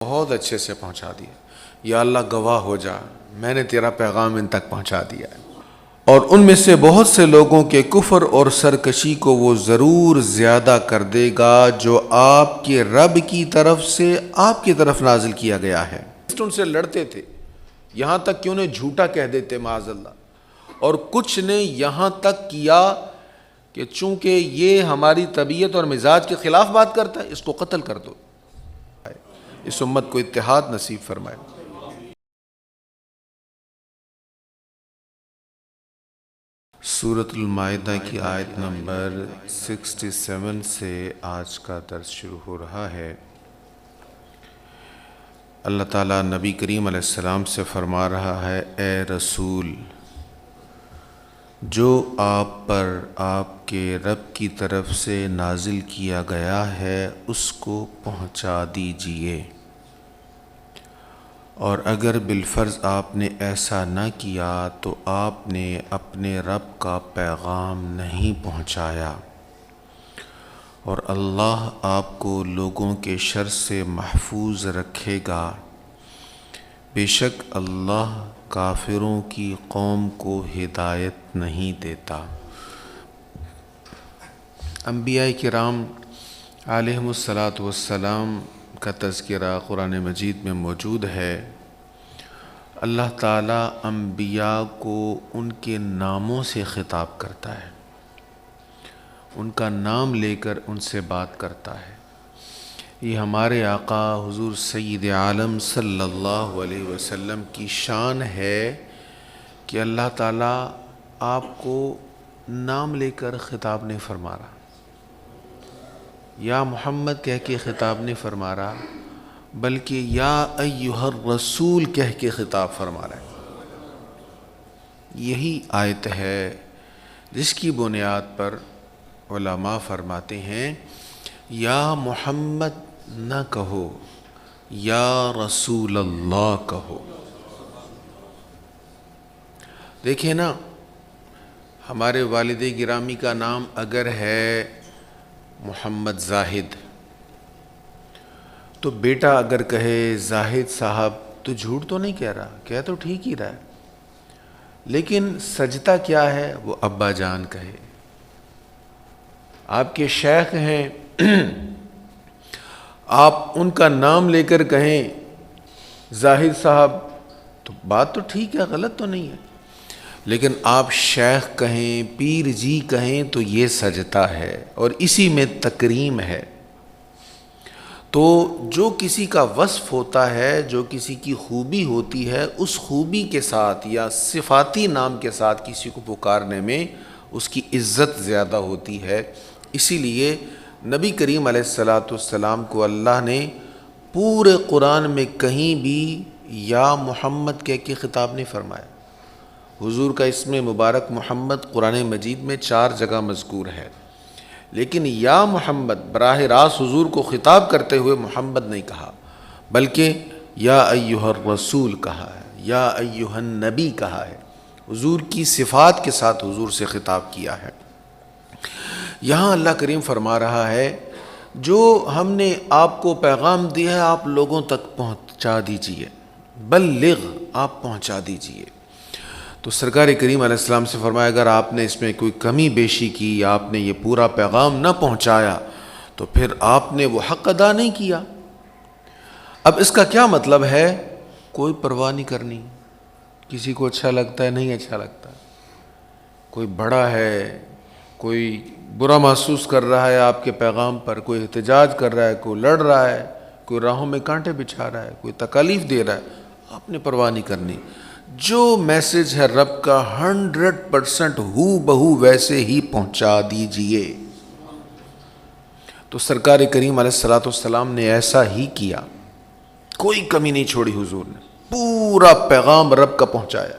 بہت اچھے سے پہنچا دیا۔ یا اللہ گواہ ہو جا، میں نے تیرا پیغام ان تک پہنچا دیا ہے۔ اور ان میں سے بہت سے لوگوں کے کفر اور سرکشی کو وہ ضرور زیادہ کر دے گا جو آپ کے رب کی طرف سے آپ کی طرف نازل کیا گیا ہے۔ ان سے لڑتے تھے، یہاں تک کہ انہیں جھوٹا کہہ دیتے معاذ اللہ، اور کچھ نے یہاں تک کیا کہ چونکہ یہ ہماری طبیعت اور مزاج کے خلاف بات کرتا ہے، اس کو قتل کر دو۔ اس امت کو اتحاد نصیب فرمائے۔ سورۃ المائدہ کی آیت نمبر 67 سے آج کا درس شروع ہو رہا ہے۔ اللہ تعالیٰ نبی کریم علیہ السلام سے فرما رہا ہے، اے رسول، جو آپ پر آپ کے رب کی طرف سے نازل کیا گیا ہے اس کو پہنچا دیجئے، اور اگر بالفرض آپ نے ایسا نہ کیا تو آپ نے اپنے رب کا پیغام نہیں پہنچایا، اور اللہ آپ کو لوگوں کے شر سے محفوظ رکھے گا۔ بے شک اللہ کافروں کی قوم کو ہدایت نہیں دیتا۔ انبیاء کرام علیہم الصلاۃ والسلام کا تذکرہ قرآن مجید میں موجود ہے۔ اللہ تعالیٰ انبیاء کو ان کے ناموں سے خطاب کرتا ہے، ان کا نام لے کر ان سے بات کرتا ہے۔ یہ ہمارے آقا حضور سید عالم صلی اللہ علیہ وسلم کی شان ہے کہ اللہ تعالیٰ آپ کو نام لے کر خطاب نہیں فرما رہا، یا محمد کہہ کے خطاب نہیں فرما رہا، بلکہ یا ایھا الرسول کہہ کے خطاب فرما رہا ہے۔ یہی آیت ہے جس کی بنیاد پر علماء فرماتے ہیں یا محمد نہ کہو، یا رسول اللہ کہو۔ دیکھیں نا، ہمارے والد گرامی کا نام اگر ہے محمد زاہد، تو بیٹا اگر کہے زاہد صاحب تو جھوٹ تو نہیں کہہ رہا، کہہ تو ٹھیک ہی رہا ہے، لیکن سجدہ کیا ہے؟ وہ ابا جان کہے۔ آپ کے شیخ ہیں، آپ ان کا نام لے کر کہیں زاہد صاحب، تو بات تو ٹھیک ہے، غلط تو نہیں ہے، لیکن آپ شیخ کہیں، پیر جی کہیں تو یہ سجدہ ہے، اور اسی میں تکریم ہے۔ تو جو کسی کا وصف ہوتا ہے، جو کسی کی خوبی ہوتی ہے، اس خوبی کے ساتھ یا صفاتی نام کے ساتھ کسی کو پکارنے میں اس کی عزت زیادہ ہوتی ہے۔ اسی لیے نبی کریم علیہ السلام کو اللہ نے پورے قرآن میں کہیں بھی یا محمد کہہ کے خطاب نہیں فرمایا۔ حضور کا اسم مبارک محمد قرآن مجید میں 4 جگہ مذکور ہے، لیکن یا محمد براہ راست حضور کو خطاب کرتے ہوئے محمد نہیں کہا، بلکہ یا ایھا الرسول کہا ہے، یا ایھا النبی کہا ہے۔ حضور کی صفات کے ساتھ حضور سے خطاب کیا ہے۔ یہاں اللہ کریم فرما رہا ہے، جو ہم نے آپ کو پیغام دیا ہے آپ لوگوں تک پہنچا دیجئے، بلغ، آپ پہنچا دیجئے۔ تو سرکار کریم علیہ السلام سے فرمایا، اگر آپ نے اس میں کوئی کمی بیشی کی، آپ نے یہ پورا پیغام نہ پہنچایا، تو پھر آپ نے وہ حق ادا نہیں کیا۔ اب اس کا کیا مطلب ہے؟ کوئی پرواہ نہیں کرنی، کسی کو اچھا لگتا ہے نہیں اچھا لگتا، کوئی بڑا ہے، کوئی برا محسوس کر رہا ہے آپ کے پیغام پر، کوئی احتجاج کر رہا ہے، کوئی لڑ رہا ہے، کوئی راہوں میں کانٹے بچھا رہا ہے، کوئی تکالیف دے رہا ہے، آپ نے پرواہ نہیں کرنی۔ جو میسج ہے رب کا 100% ہو بہو ویسے ہی پہنچا دیجئے۔ تو سرکار کریم علیہ السلام نے ایسا ہی کیا، کوئی کمی نہیں چھوڑی، حضور نے پورا پیغام رب کا پہنچایا۔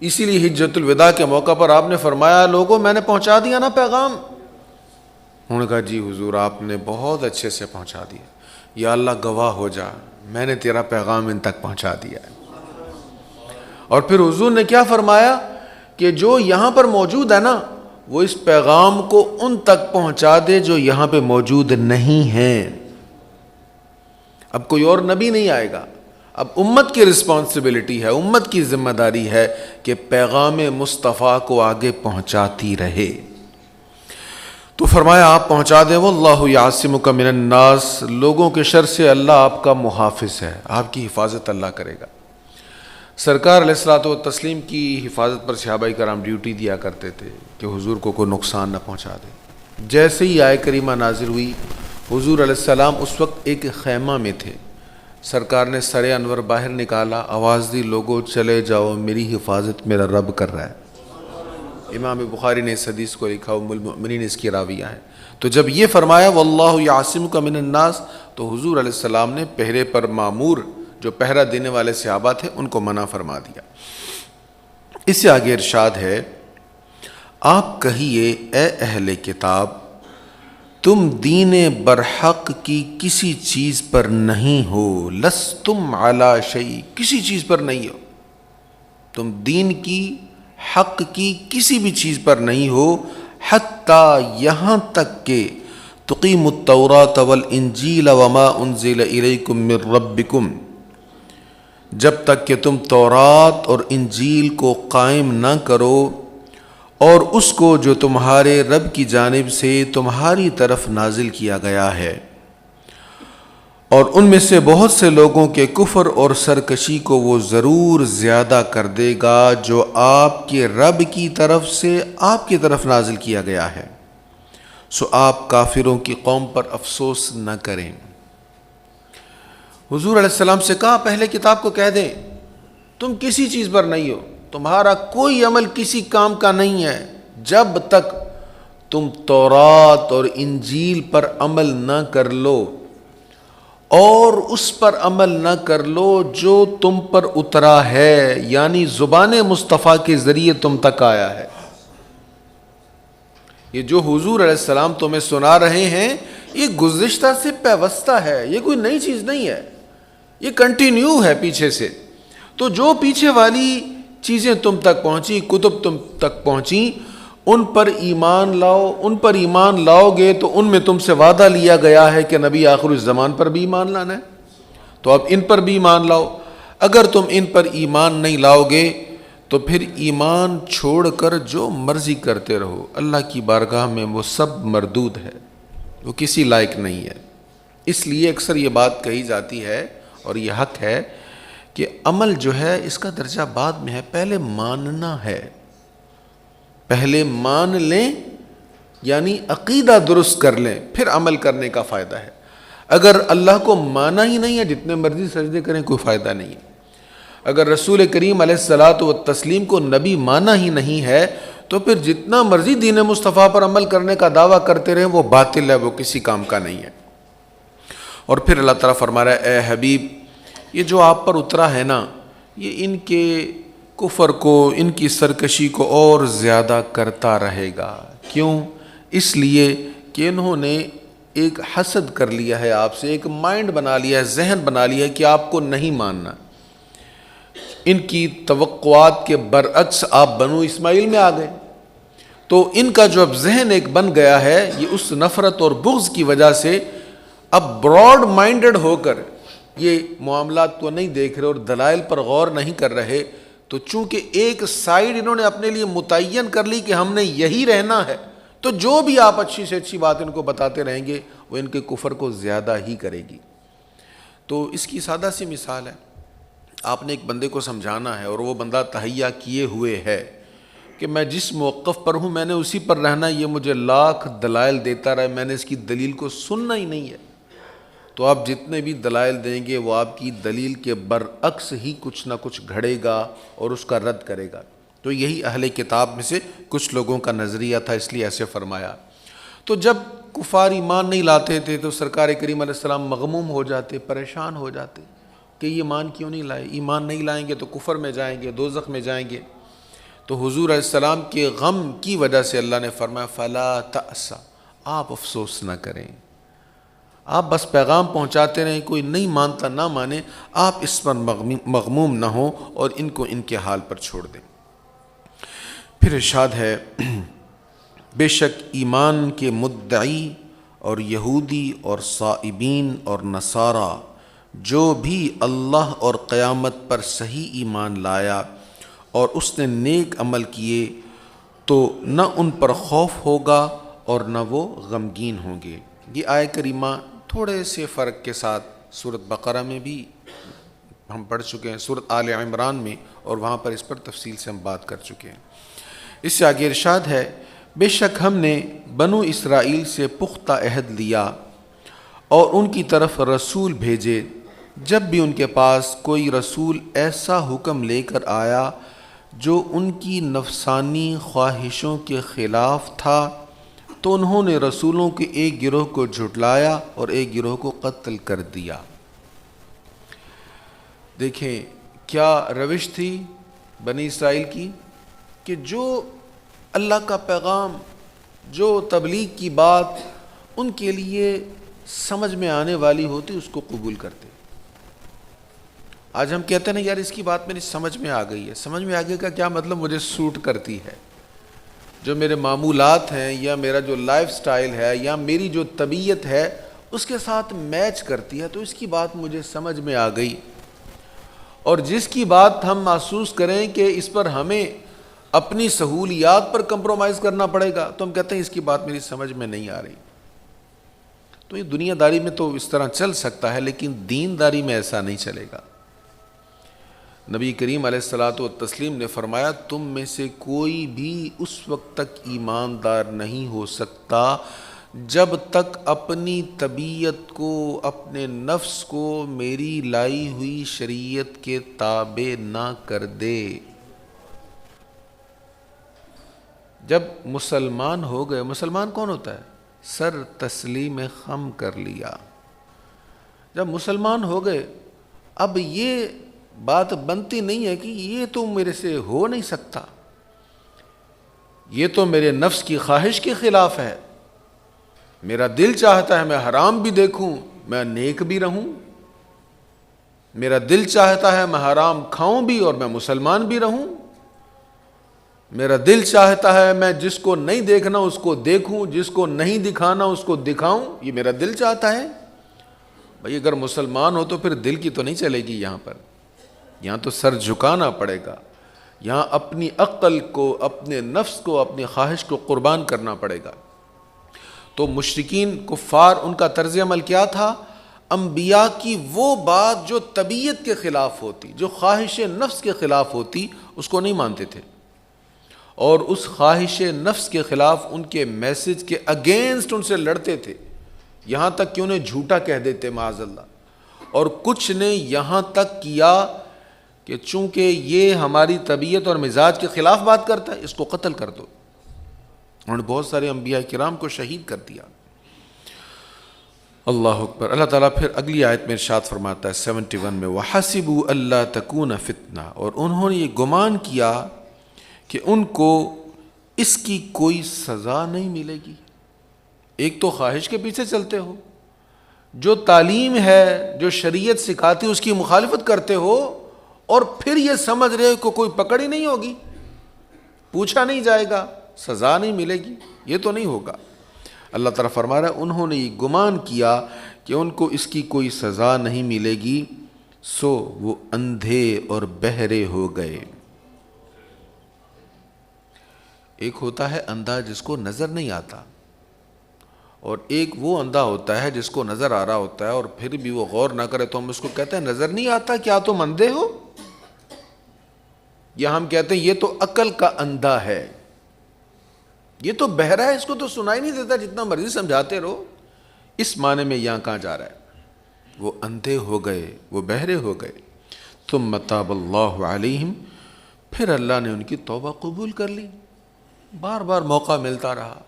اسی لیے حجۃ الوداع کے موقع پر آپ نے فرمایا، لوگوں میں نے پہنچا دیا نا پیغام؟ انہوں نے کہا جی حضور آپ نے بہت اچھے سے پہنچا دیا، یا اللہ گواہ ہو جا، میں نے تیرا پیغام ان تک پہنچا دیا ہے۔ اور پھر حضور نے کیا فرمایا کہ جو یہاں پر موجود ہے نا، وہ اس پیغام کو ان تک پہنچا دے جو یہاں پہ موجود نہیں ہیں۔ اب کوئی اور نبی نہیں آئے گا، اب امت کی رسپانسبلٹی ہے، امت کی ذمہ داری ہے کہ پیغام مصطفیٰ کو آگے پہنچاتی رہے۔ تو فرمایا آپ پہنچا دیں، واللہ یعصمک من الناس، لوگوں کے شر سے اللہ آپ کا محافظ ہے، آپ کی حفاظت اللہ کرے گا۔ سرکار علیہ الصلوۃ والتسلیم کی حفاظت پر صحابہ کرام ڈیوٹی دیا کرتے تھے کہ حضور کو کوئی نقصان نہ پہنچا دے۔ جیسے ہی آیت کریمہ نازل ہوئی، حضور علیہ السلام اس وقت ایک خیمہ میں تھے، سرکار نے سر انور باہر نکالا، آواز دی، لوگوں چلے جاؤ، میری حفاظت میرا رب کر رہا ہے۔ امام بخاری نے اس حدیث کو لکھا، ام المؤمنین اس کی راویہ ہیں۔ تو جب یہ فرمایا واللہ یعصمک من الناس، تو حضور علیہ السلام نے پہرے پر مامور جو پہرا دینے والے صحابہ تھے ان کو منع فرما دیا۔ اس سے آگے ارشاد ہے، آپ کہیے اے اہل کتاب، تم دین برحق کی کسی چیز پر نہیں ہو، لستم علی شیء، کسی چیز پر نہیں ہو، تم دین کی، حق کی کسی بھی چیز پر نہیں ہو، حتیٰ یہاں تک کہ تقیم التوراۃ والانجیل وما انزل الیکم من ربکم، جب تک کہ تم تورات اور انجیل کو قائم نہ کرو اور اس کو جو تمہارے رب کی جانب سے تمہاری طرف نازل کیا گیا ہے، اور ان میں سے بہت سے لوگوں کے کفر اور سرکشی کو وہ ضرور زیادہ کر دے گا جو آپ کے رب کی طرف سے آپ کی طرف نازل کیا گیا ہے، سو آپ کافروں کی قوم پر افسوس نہ کریں۔ حضور علیہ السلام سے کہا پہلے کتاب کو کہہ دیں تم کسی چیز پر نہیں ہو، تمہارا کوئی عمل کسی کام کا نہیں ہے جب تک تم تورات اور انجیل پر عمل نہ کر لو، اور اس پر عمل نہ کر لو جو تم پر اترا ہے، یعنی زبان مصطفیٰ کے ذریعے تم تک آیا ہے۔ یہ جو حضور علیہ السلام تمہیں سنا رہے ہیں یہ گزشتہ سے پیوستہ ہے، یہ کوئی نئی چیز نہیں ہے، یہ کنٹینیو ہے پیچھے سے۔ تو جو پیچھے والی چیزیں تم تک پہنچی، کتب تم تک پہنچی، ان پر ایمان لاؤ، ان پر ایمان لاؤ گے تو ان میں تم سے وعدہ لیا گیا ہے کہ نبی آخر الزمان پر بھی ایمان لانا ہے، تو اب ان پر بھی ایمان لاؤ۔ اگر تم ان پر ایمان نہیں لاؤ گے تو پھر ایمان چھوڑ کر جو مرضی کرتے رہو، اللہ کی بارگاہ میں وہ سب مردود ہے، وہ کسی لائق نہیں ہے۔ اس لیے اکثر یہ بات کہی جاتی ہے اور یہ حق ہے کہ عمل جو ہے اس کا درجہ بعد میں ہے، پہلے ماننا ہے، پہلے مان لیں، یعنی عقیدہ درست کر لیں، پھر عمل کرنے کا فائدہ ہے۔ اگر اللہ کو مانا ہی نہیں ہے، جتنے مرضی سجدے کریں کوئی فائدہ نہیں ہے۔ اگر رسول کریم علیہ الصلوۃ والتسلیم کو نبی مانا ہی نہیں ہے تو پھر جتنا مرضی دین مصطفیٰ پر عمل کرنے کا دعویٰ کرتے رہیں وہ باطل ہے، وہ کسی کام کا نہیں ہے۔ اور پھر اللہ تعالیٰ فرما رہا ہے اے حبیب، یہ جو آپ پر اترا ہے نا، یہ ان کے کفر کو، ان کی سرکشی کو اور زیادہ کرتا رہے گا۔ کیوں؟ اس لیے کہ انہوں نے ایک حسد کر لیا ہے آپ سے، ایک مائنڈ بنا لیا ہے، ذہن بنا لیا ہے کہ آپ کو نہیں ماننا۔ ان کی توقعات کے برعکس آپ بنو اسماعیل میں آ گئے، تو ان کا جو اب ذہن ایک بن گیا ہے، یہ اس نفرت اور بغض کی وجہ سے اب براڈ مائنڈڈ ہو کر یہ معاملات کو نہیں دیکھ رہے اور دلائل پر غور نہیں کر رہے۔ تو چونکہ ایک سائیڈ انہوں نے اپنے لیے متعین کر لی کہ ہم نے یہی رہنا ہے، تو جو بھی آپ اچھی سے اچھی بات ان کو بتاتے رہیں گے وہ ان کے کفر کو زیادہ ہی کرے گی۔ تو اس کی سادہ سی مثال ہے، آپ نے ایک بندے کو سمجھانا ہے اور وہ بندہ تہیا کیے ہوئے ہے کہ میں جس موقف پر ہوں میں نے اسی پر رہنا، یہ مجھے لاکھ دلائل دیتا رہے، میں نے اس کی دلیل کو سننا ہی نہیں ہے، تو آپ جتنے بھی دلائل دیں گے وہ آپ کی دلیل کے برعکس ہی کچھ نہ کچھ گھڑے گا اور اس کا رد کرے گا۔ تو یہی اہل کتاب میں سے کچھ لوگوں کا نظریہ تھا، اس لیے ایسے فرمایا۔ تو جب کفار ایمان نہیں لاتے تھے تو سرکار کریم علیہ السلام مغموم ہو جاتے، پریشان ہو جاتے کہ یہ ایمان کیوں نہیں لائے، ایمان نہیں لائیں گے تو کفر میں جائیں گے، دوزخ میں جائیں گے۔ تو حضور علیہ السلام کے غم کی وجہ سے اللہ نے فرمایا فلا تأس، آپ افسوس نہ کریں، آپ بس پیغام پہنچاتے رہیں، کوئی نہیں مانتا نہ مانے، آپ اس پر مغموم نہ ہوں اور ان کو ان کے حال پر چھوڑ دیں۔ پھر ارشاد ہے بے شک ایمان کے مدعی اور یہودی اور صائبین اور نصارہ جو بھی اللہ اور قیامت پر صحیح ایمان لایا اور اس نے نیک عمل کیے تو نہ ان پر خوف ہوگا اور نہ وہ غمگین ہوں گے۔ یہ آیت کریمہ تھوڑے سے فرق کے ساتھ سورۃ بقرہ میں بھی ہم پڑھ چکے ہیں، سورۃ آل عمران میں، اور وہاں پر اس پر تفصیل سے ہم بات کر چکے ہیں۔ اس سے آگے ارشاد ہے، بے شک ہم نے بنو اسرائیل سے پختہ عہد لیا اور ان کی طرف رسول بھیجے، جب بھی ان کے پاس کوئی رسول ایسا حکم لے کر آیا جو ان کی نفسانی خواہشوں کے خلاف تھا تو انہوں نے رسولوں کے ایک گروہ کو جھٹلایا اور ایک گروہ کو قتل کر دیا۔ دیکھیں کیا روش تھی بنی اسرائیل کی کہ جو اللہ کا پیغام، جو تبلیغ کی بات ان کے لیے سمجھ میں آنے والی ہوتی اس کو قبول کرتے۔ آج ہم کہتے ہیں نا یار اس کی بات میری سمجھ میں آ گئی ہے۔ سمجھ میں آگے کا کیا مطلب؟ مجھے سوٹ کرتی ہے، جو میرے معمولات ہیں یا میرا جو لائف سٹائل ہے یا میری جو طبیعت ہے اس کے ساتھ میچ کرتی ہے، تو اس کی بات مجھے سمجھ میں آ گئی۔ اور جس کی بات ہم محسوس کریں کہ اس پر ہمیں اپنی سہولیات پر کمپرومائز کرنا پڑے گا تو ہم کہتے ہیں اس کی بات میری سمجھ میں نہیں آ رہی۔ تو یہ دنیا داری میں تو اس طرح چل سکتا ہے، لیکن دین داری میں ایسا نہیں چلے گا۔ نبی کریم علیہ الصلاۃ والتسلیم نے فرمایا، تم میں سے کوئی بھی اس وقت تک ایماندار نہیں ہو سکتا جب تک اپنی طبیعت کو، اپنے نفس کو میری لائی ہوئی شریعت کے تابع نہ کر دے۔ جب مسلمان ہو گئے، مسلمان کون ہوتا ہے؟ سر تسلیم خم کر لیا۔ جب مسلمان ہو گئے اب یہ بات بنتی نہیں ہے کہ یہ تو میرے سے ہو نہیں سکتا، یہ تو میرے نفس کی خواہش کے خلاف ہے، میرا دل چاہتا ہے میں حرام بھی دیکھوں میں نیک بھی رہوں، میرا دل چاہتا ہے میں حرام کھاؤں بھی اور میں مسلمان بھی رہوں، میرا دل چاہتا ہے میں جس کو نہیں دیکھنا اس کو دیکھوں، جس کو نہیں دکھانا اس کو دکھاؤں، یہ میرا دل چاہتا ہے۔ بھئی اگر مسلمان ہو تو پھر دل کی تو نہیں چلے گی، یہاں پر یہاں تو سر جھکانا پڑے گا، یہاں اپنی عقل کو، اپنے نفس کو، اپنی خواہش کو قربان کرنا پڑے گا۔ تو مشرکین کفار ان کا طرز عمل کیا تھا؟ انبیاء کی وہ بات جو طبیعت کے خلاف ہوتی، جو خواہش نفس کے خلاف ہوتی، اس کو نہیں مانتے تھے، اور اس خواہش نفس کے خلاف ان کے میسج کے اگینسٹ ان سے لڑتے تھے، یہاں تک کہ انہیں جھوٹا کہہ دیتے معاذ اللہ۔ اور کچھ نے یہاں تک کیا کہ چونکہ یہ ہماری طبیعت اور مزاج کے خلاف بات کرتا ہے اس کو قتل کر دو۔ انہوں نے بہت سارے انبیاء کرام کو شہید کر دیا۔ اللہ اکبر۔ اللہ تعالیٰ پھر اگلی آیت میں ارشاد فرماتا ہے 71 میں، وَحَسِبُوا أَلَّا تَكُونَ فِتْنَةٌ، اور انہوں نے یہ گمان کیا کہ ان کو اس کی کوئی سزا نہیں ملے گی۔ ایک تو خواہش کے پیچھے چلتے ہو، جو تعلیم ہے، جو شریعت سکھاتی اس کی مخالفت کرتے ہو، اور پھر یہ سمجھ رہے ہو کہ کوئی پکڑ ہی نہیں ہوگی، پوچھا نہیں جائے گا، سزا نہیں ملے گی، یہ تو نہیں ہوگا۔ اللہ تعالیٰ فرما رہا ہے انہوں نے یہ گمان کیا کہ ان کو اس کی کوئی سزا نہیں ملے گی، سو وہ اندھے اور بہرے ہو گئے۔ ایک ہوتا ہے اندھا جس کو نظر نہیں آتا، اور ایک وہ اندھا ہوتا ہے جس کو نظر آ رہا ہوتا ہے اور پھر بھی وہ غور نہ کرے تو ہم اس کو کہتے ہیں نظر نہیں آتا، کیا تم اندھے ہو؟ یا ہم کہتے ہیں یہ تو عقل کا اندھا ہے، یہ تو بہرا ہے، اس کو تو سنائی نہیں دیتا جتنا مرضی سمجھاتے رہو۔ اس معنی میں یہاں کہاں جا رہا ہے؟ وہ اندھے ہو گئے، وہ بہرے ہو گئے۔ ثم تاب اللہ علیہم، پھر اللہ نے ان کی توبہ قبول کر لی، بار بار موقع ملتا رہا،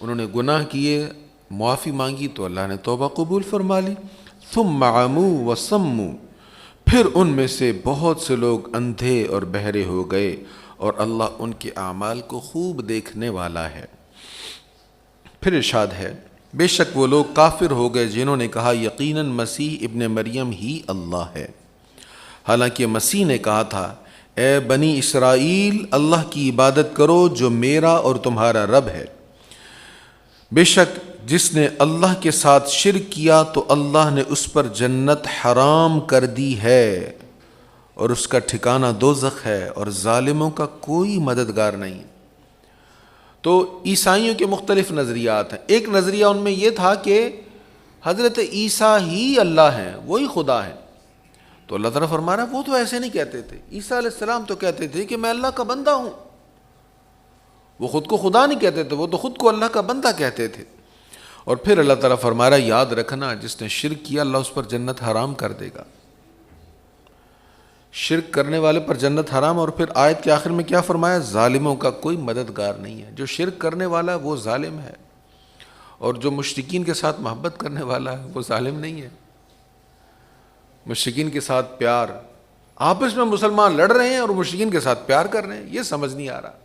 انہوں نے گناہ کیے، معافی مانگی تو اللہ نے توبہ قبول فرما لی۔ ثم عموا وصموا، پھر ان میں سے بہت سے لوگ اندھے اور بہرے ہو گئے، اور اللہ ان کے اعمال کو خوب دیکھنے والا ہے۔ پھر ارشاد ہے، بے شک وہ لوگ کافر ہو گئے جنہوں نے کہا یقیناً مسیح ابن مریم ہی اللہ ہے، حالانکہ مسیح نے کہا تھا اے بنی اسرائیل اللہ کی عبادت کرو جو میرا اور تمہارا رب ہے، بے شک جس نے اللہ کے ساتھ شرک کیا تو اللہ نے اس پر جنت حرام کر دی ہے اور اس کا ٹھکانہ دوزخ ہے اور ظالموں کا کوئی مددگار نہیں۔ تو عیسائیوں کے مختلف نظریات ہیں۔ ایک نظریہ ان میں یہ تھا کہ حضرت عیسیٰ ہی اللہ ہیں، وہی خدا ہیں۔ تو اللہ تعالیٰ فرما رہا ہے وہ تو ایسے نہیں کہتے تھے، عیسیٰ علیہ السلام تو کہتے تھے کہ میں اللہ کا بندہ ہوں۔ وہ خود کو خدا نہیں کہتے تھے، وہ تو خود کو اللہ کا بندہ کہتے تھے۔ اور پھر اللہ تعالیٰ فرما رہا ہے یاد رکھنا جس نے شرک کیا اللہ اس پر جنت حرام کر دے گا۔ شرک کرنے والے پر جنت حرام، اور پھر آیت کے آخر میں کیا فرمایا؟ ظالموں کا کوئی مددگار نہیں ہے۔ جو شرک کرنے والا ہے وہ ظالم ہے، اور جو مشرکین کے ساتھ محبت کرنے والا ہے وہ ظالم نہیں ہے۔ مشرکین کے ساتھ پیار، آپس میں مسلمان لڑ رہے ہیں اور مشرکین کے ساتھ پیار کر رہے ہیں، یہ سمجھ نہیں آ رہا۔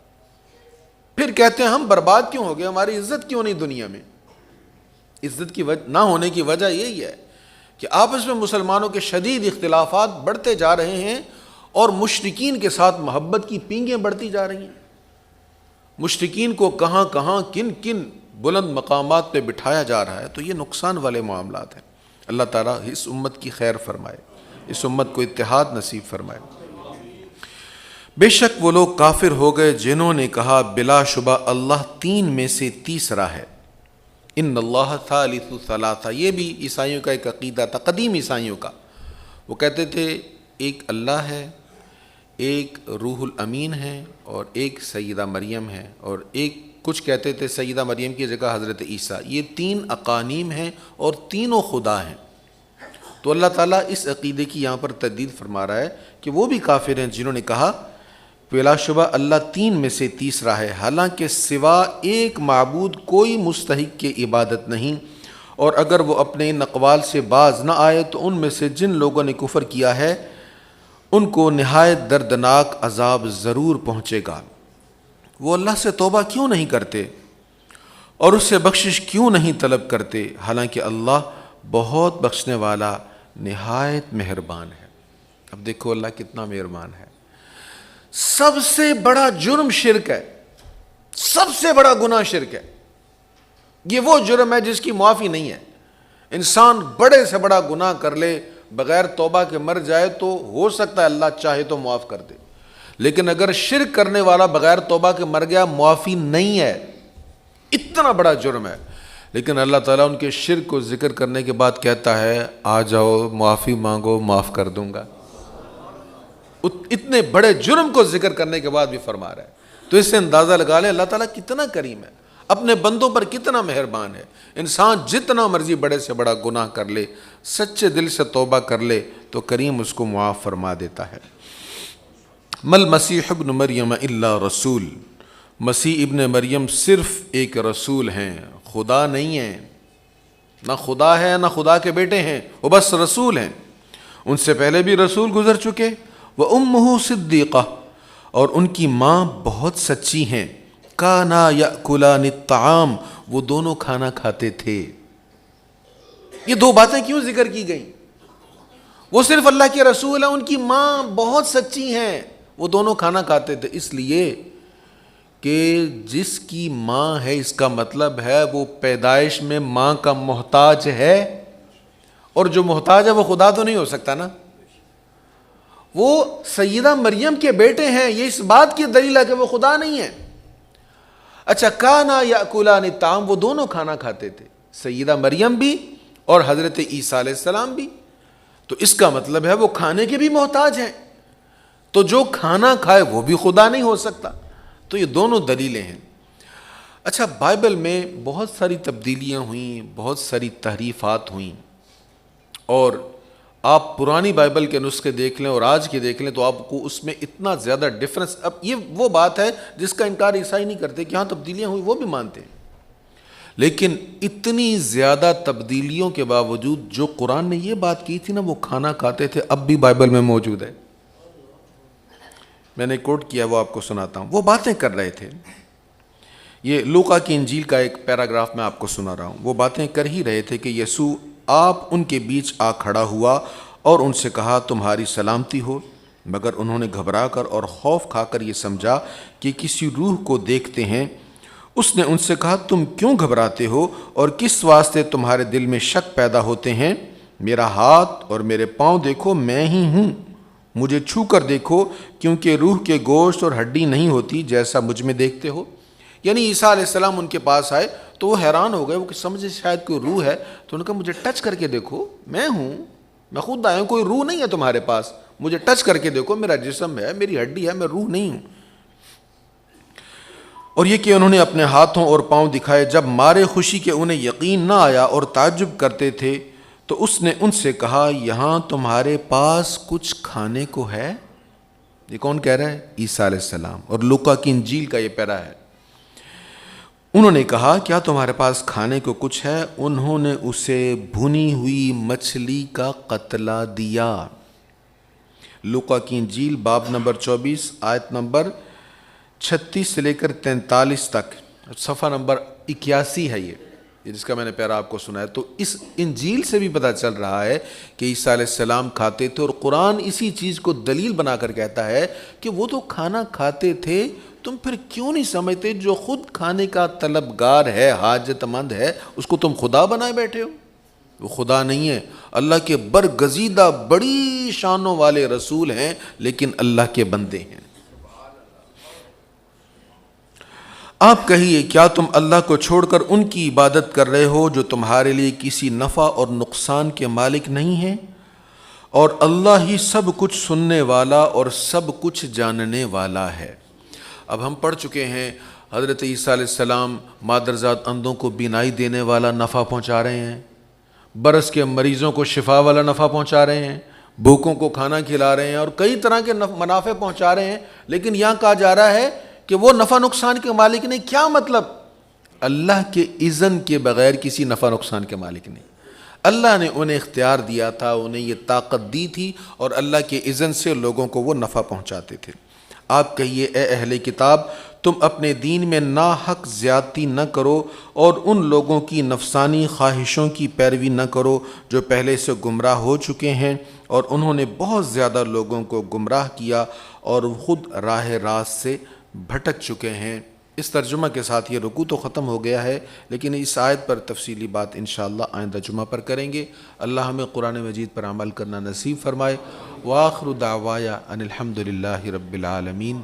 پھر کہتے ہیں ہم برباد کیوں ہو گئے، ہماری عزت کیوں نہیں دنیا میں؟ عزت کی نہ ہونے کی وجہ یہی ہے کہ آپس میں مسلمانوں کے شدید اختلافات بڑھتے جا رہے ہیں اور مشرکین کے ساتھ محبت کی پینگیں بڑھتی جا رہی ہیں۔ مشرکین کو کہاں کہاں کن کن بلند مقامات پہ بٹھایا جا رہا ہے، تو یہ نقصان والے معاملات ہیں۔ اللہ تعالیٰ اس امت کی خیر فرمائے، اس امت کو اتحاد نصیب فرمائے۔ بے شک وہ لوگ کافر ہو گئے جنہوں نے کہا بلا شبہ اللہ تین میں سے تیسرا ہے۔ ان اللہ ثالث ثلاثہ، یہ بھی عیسائیوں کا ایک عقیدہ تھا، قدیم عیسائیوں کا۔ وہ کہتے تھے ایک اللہ ہے، ایک روح الامین ہے، اور ایک سیدہ مریم ہے، اور ایک کچھ کہتے تھے سیدہ مریم کی جگہ حضرت عیسیٰ۔ یہ تین اقانیم ہیں اور تینوں خدا ہیں۔ تو اللہ تعالیٰ اس عقیدے کی یہاں پر تردید فرما رہا ہے کہ وہ بھی کافر ہیں جنہوں نے کہا بلا شبہ اللہ تین میں سے تیسرا ہے، حالانکہ سوا ایک معبود کوئی مستحق کی عبادت نہیں، اور اگر وہ اپنے ان اقوال سے باز نہ آئے تو ان میں سے جن لوگوں نے کفر کیا ہے ان کو نہایت دردناک عذاب ضرور پہنچے گا۔ وہ اللہ سے توبہ کیوں نہیں کرتے اور اس سے بخشش کیوں نہیں طلب کرتے، حالانکہ اللہ بہت بخشنے والا نہایت مہربان ہے۔ اب دیکھو اللہ کتنا مہربان ہے۔ سب سے بڑا جرم شرک ہے، سب سے بڑا گناہ شرک ہے۔ یہ وہ جرم ہے جس کی معافی نہیں ہے۔ انسان بڑے سے بڑا گناہ کر لے بغیر توبہ کے مر جائے تو ہو سکتا ہے اللہ چاہے تو معاف کر دے، لیکن اگر شرک کرنے والا بغیر توبہ کے مر گیا معافی نہیں ہے، اتنا بڑا جرم ہے۔ لیکن اللہ تعالیٰ ان کے شرک کو ذکر کرنے کے بعد کہتا ہے آ جاؤ معافی مانگو معاف کر دوں گا۔ اتنے بڑے جرم کو ذکر کرنے کے بعد بھی فرما رہا ہے۔ تو اس سے اندازہ لگا لیں اللہ تعالیٰ کتنا کریم ہے، اپنے بندوں پر کتنا مہربان ہے۔ انسان جتنا مرضی بڑے سے بڑا گناہ کر لے، سچے دل سے توبہ کر لے تو کریم اس کو معاف فرما دیتا ہے۔ مل مسیح ابن مریم الا رسول، مسیح ابن مریم صرف ایک رسول ہیں، خدا نہیں ہیں، نہ خدا ہے نہ خدا کے بیٹے ہیں، وہ بس رسول ہیں۔ ان سے پہلے بھی رسول گزر چکے، وَأُمُّهُ صِدِّيقَةٌ، اور ان کی ماں بہت سچی ہیں، كَانَا يَأْكُلَانِ الطَّعَامَ، وہ دونوں کھانا کھاتے تھے۔ یہ دو باتیں کیوں ذکر کی گئیں؟ وہ صرف اللہ کے رسول ہیں، ان کی ماں بہت سچی ہیں، وہ دونوں کھانا کھاتے تھے، اس لیے کہ جس کی ماں ہے اس کا مطلب ہے وہ پیدائش میں ماں کا محتاج ہے، اور جو محتاج ہے وہ خدا تو نہیں ہو سکتا نا۔ وہ سیدہ مریم کے بیٹے ہیں، یہ اس بات کی دلیل ہے کہ وہ خدا نہیں ہے۔ اچھا، کانا یاکلان الطعام، وہ دونوں کھانا کھاتے تھے، سیدہ مریم بھی اور حضرت عیسیٰ علیہ السلام بھی، تو اس کا مطلب ہے وہ کھانے کے بھی محتاج ہیں، تو جو کھانا کھائے وہ بھی خدا نہیں ہو سکتا۔ تو یہ دونوں دلیلیں ہیں۔ اچھا، بائبل میں بہت ساری تبدیلیاں ہوئیں، بہت ساری تحریفات ہوئیں، اور آپ پرانی بائبل کے نسخے دیکھ لیں اور آج کے دیکھ لیں تو آپ کو اس میں اتنا زیادہ ڈفرنس۔ اب یہ وہ بات ہے جس کا انکار عیسائی نہیں کرتے کہ ہاں تبدیلیاں ہوئی، وہ بھی مانتے ہیں، لیکن اتنی زیادہ تبدیلیوں کے باوجود جو قرآن نے یہ بات کی تھی نا وہ کھانا کھاتے تھے، اب بھی بائبل میں موجود ہے۔ میں نے کوٹ کیا، وہ آپ کو سناتا ہوں۔ وہ باتیں کر رہے تھے، یہ لوقا کی انجیل کا ایک پیراگراف میں آپ کو سنا رہا ہوں۔ وہ باتیں کر ہی رہے تھے کہ یسوع آپ ان کے بیچ آ کھڑا ہوا اور ان سے کہا تمہاری سلامتی ہو، مگر انہوں نے گھبرا کر اور خوف کھا کر یہ سمجھا کہ کسی روح کو دیکھتے ہیں۔ اس نے ان سے کہا تم کیوں گھبراتے ہو اور کس واسطے تمہارے دل میں شک پیدا ہوتے ہیں؟ میرا ہاتھ اور میرے پاؤں دیکھو، میں ہی ہوں، مجھے چھو کر دیکھو، کیونکہ روح کے گوشت اور ہڈی نہیں ہوتی جیسا مجھ میں دیکھتے ہو۔ یعنی عیسیٰ علیہ السلام ان کے پاس آئے تو وہ حیران ہو گئے، وہ سمجھے شاید کوئی روح ہے، تو انہوں نے کہا مجھے ٹچ کر کے دیکھو، میں ہوں، میں خود آیا ہوں، کوئی روح نہیں ہے تمہارے پاس، مجھے ٹچ کر کے دیکھو، میرا جسم ہے، میری ہڈی ہے، میں روح نہیں ہوں۔ اور یہ کہ انہوں نے اپنے ہاتھوں اور پاؤں دکھائے۔ جب مارے خوشی کے انہیں یقین نہ آیا اور تعجب کرتے تھے تو اس نے ان سے کہا یہاں تمہارے پاس کچھ کھانے کو ہے؟ یہ کون کہہ رہا ہے؟ عیسیٰ علیہ السلام، اور لوکا کی انجیل کا یہ پیرا ہے۔ انہوں نے کہا کیا تمہارے پاس کھانے کو کچھ ہے؟ انہوں نے اسے بھنی ہوئی مچھلی کا قتلہ دیا۔ لوکا کی انجیل باب نمبر 24 آیت نمبر 36 سے لے کر 43 تک، صفحہ نمبر 81 ہے یہ جس کا میں نے پیرا آپ کو سنا ہے۔ تو اس انجیل سے بھی پتہ چل رہا ہے کہ عیسیٰ علیہ السلام کھاتے تھے، اور قرآن اسی چیز کو دلیل بنا کر کہتا ہے کہ وہ تو کھانا کھاتے تھے، تم پھر کیوں نہیں سمجھتے جو خود کھانے کا طلبگار ہے، حاجت مند ہے، اس کو تم خدا بنائے بیٹھے ہو؟ وہ خدا نہیں ہے، اللہ کے برگزیدہ بڑی شانوں والے رسول ہیں، لیکن اللہ کے بندے ہیں۔ آپ کہیے کیا تم اللہ کو چھوڑ کر ان کی عبادت کر رہے ہو جو تمہارے لیے کسی نفع اور نقصان کے مالک نہیں ہیں؟ اور اللہ ہی سب کچھ سننے والا اور سب کچھ جاننے والا ہے۔ اب ہم پڑھ چکے ہیں حضرت عیسیٰ علیہ السلام مادرزاد اندھوں کو بینائی دینے والا نفع پہنچا رہے ہیں، برس کے مریضوں کو شفا والا نفع پہنچا رہے ہیں، بھوکوں کو کھانا کھلا رہے ہیں، اور کئی طرح کے منافع پہنچا رہے ہیں، لیکن یہاں کہا جا رہا ہے کہ وہ نفع نقصان کے مالک نہیں۔ کیا مطلب؟ اللہ کے اذن کے بغیر کسی نفع نقصان کے مالک نہیں۔ اللہ نے انہیں اختیار دیا تھا، انہیں یہ طاقت دی تھی، اور اللہ کے اذن سے لوگوں کو وہ نفع پہنچاتے تھے۔ آپ کہیے اے اہل کتاب تم اپنے دین میں ناحق زیادتی نہ کرو اور ان لوگوں کی نفسانی خواہشوں کی پیروی نہ کرو جو پہلے سے گمراہ ہو چکے ہیں، اور انہوں نے بہت زیادہ لوگوں کو گمراہ کیا اور خود راہ راست سے بھٹک چکے ہیں۔ اس ترجمہ کے ساتھ یہ رکوع تو ختم ہو گیا ہے، لیکن اس آیت پر تفصیلی بات انشاءاللہ آئندہ جمعہ پر کریں گے۔ اللہ ہمیں قرآن مجید پر عمل کرنا نصیب فرمائے۔ وآخر دعوایا ان الحمد للہ رب العالمین۔